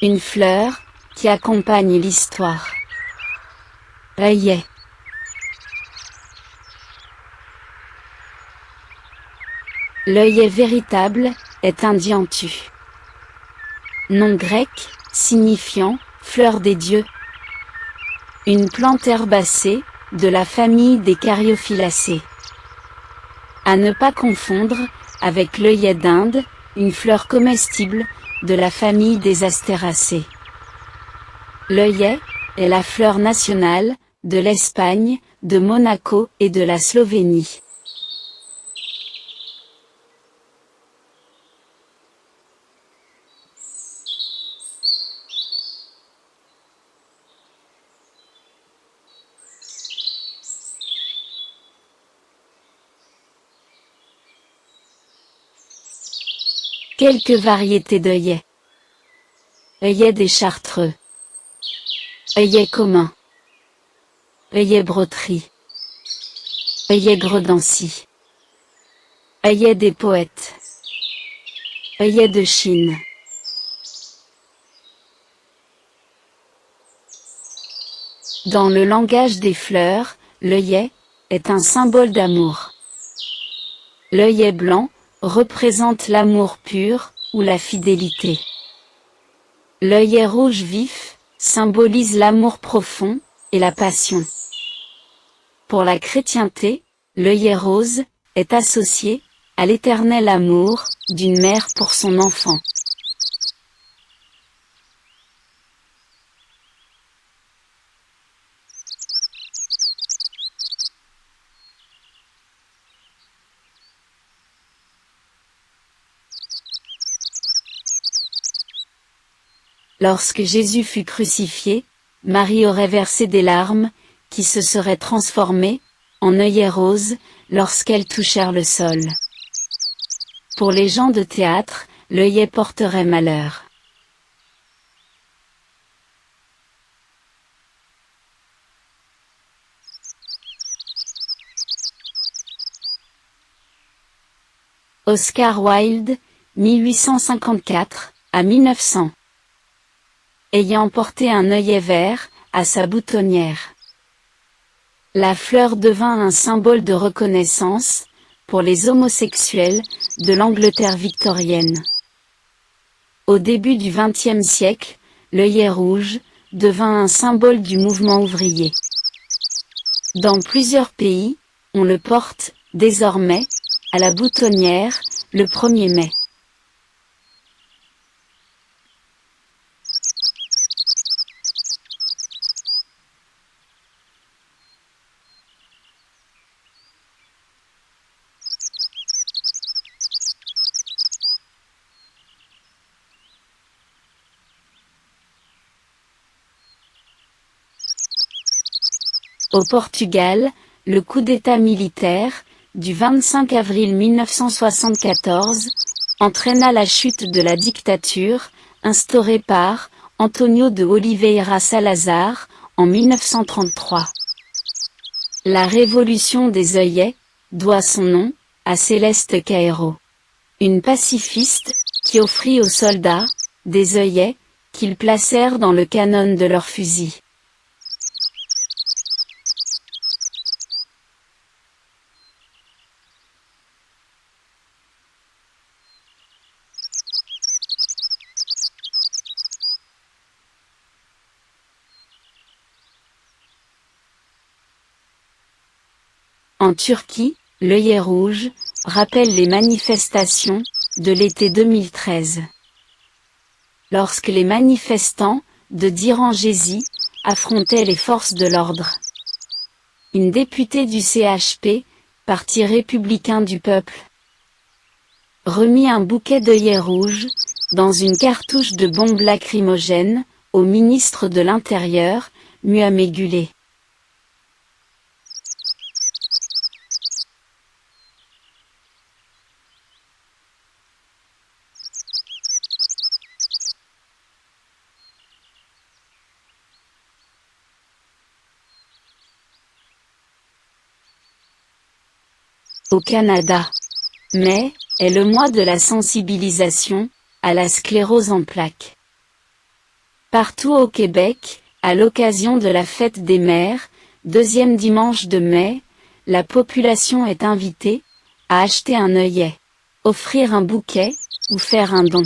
Une fleur, qui accompagne l'histoire. Œillet. L'œillet véritable, est un dianthus. Nom grec, signifiant, fleur des dieux. Une plante herbacée, de la famille des Caryophyllacées. À ne pas confondre, avec l'œillet d'Inde, une fleur comestible, de la famille des Astéracées. L'œillet, est la fleur nationale, de l'Espagne, de Monaco et de la Slovénie. Quelques variétés d'œillets. Œillet des Chartreux. Œillet commun. Œillet broterie. Œillet Gredancy. Œillet des poètes. Œillet de Chine. Dans le langage des fleurs, l'œillet est un symbole d'amour. L'œillet blanc représente l'amour pur ou la fidélité. L'œillet rouge vif symbolise l'amour profond et la passion. Pour la chrétienté, l'œillet rose est associé à l'éternel amour d'une mère pour son enfant. Lorsque Jésus fut crucifié, Marie aurait versé des larmes, qui se seraient transformées en œillets roses, lorsqu'elles touchèrent le sol. Pour les gens de théâtre, l'œillet porterait malheur. Oscar Wilde, 1854 à 1900. Ayant porté un œillet vert à sa boutonnière. La fleur devint un symbole de reconnaissance pour les homosexuels de l'Angleterre victorienne. Au début du XXe siècle, l'œillet rouge devint un symbole du mouvement ouvrier. Dans plusieurs pays, on le porte, désormais, à la boutonnière, le 1er mai. Au Portugal, le coup d'État militaire, du 25 avril 1974, entraîna la chute de la dictature, instaurée par António de Oliveira Salazar, en 1933. La révolution des œillets doit son nom à Céleste Caero, une pacifiste qui offrit aux soldats des œillets qu'ils placèrent dans le canon de leurs fusils. En Turquie, l'œillet rouge rappelle les manifestations de l'été 2013. Lorsque les manifestants de Dirangésie affrontaient les forces de l'ordre. Une députée du CHP, Parti républicain du peuple, remit un bouquet d'œillets rouges, dans une cartouche de bombes lacrymogènes, au ministre de l'Intérieur, Muammer Gulé. Au Canada, mai est le mois de la sensibilisation à la sclérose en plaques. Partout au Québec, à l'occasion de la fête des mères, deuxième dimanche de mai, la population est invitée à acheter un œillet, offrir un bouquet ou faire un don.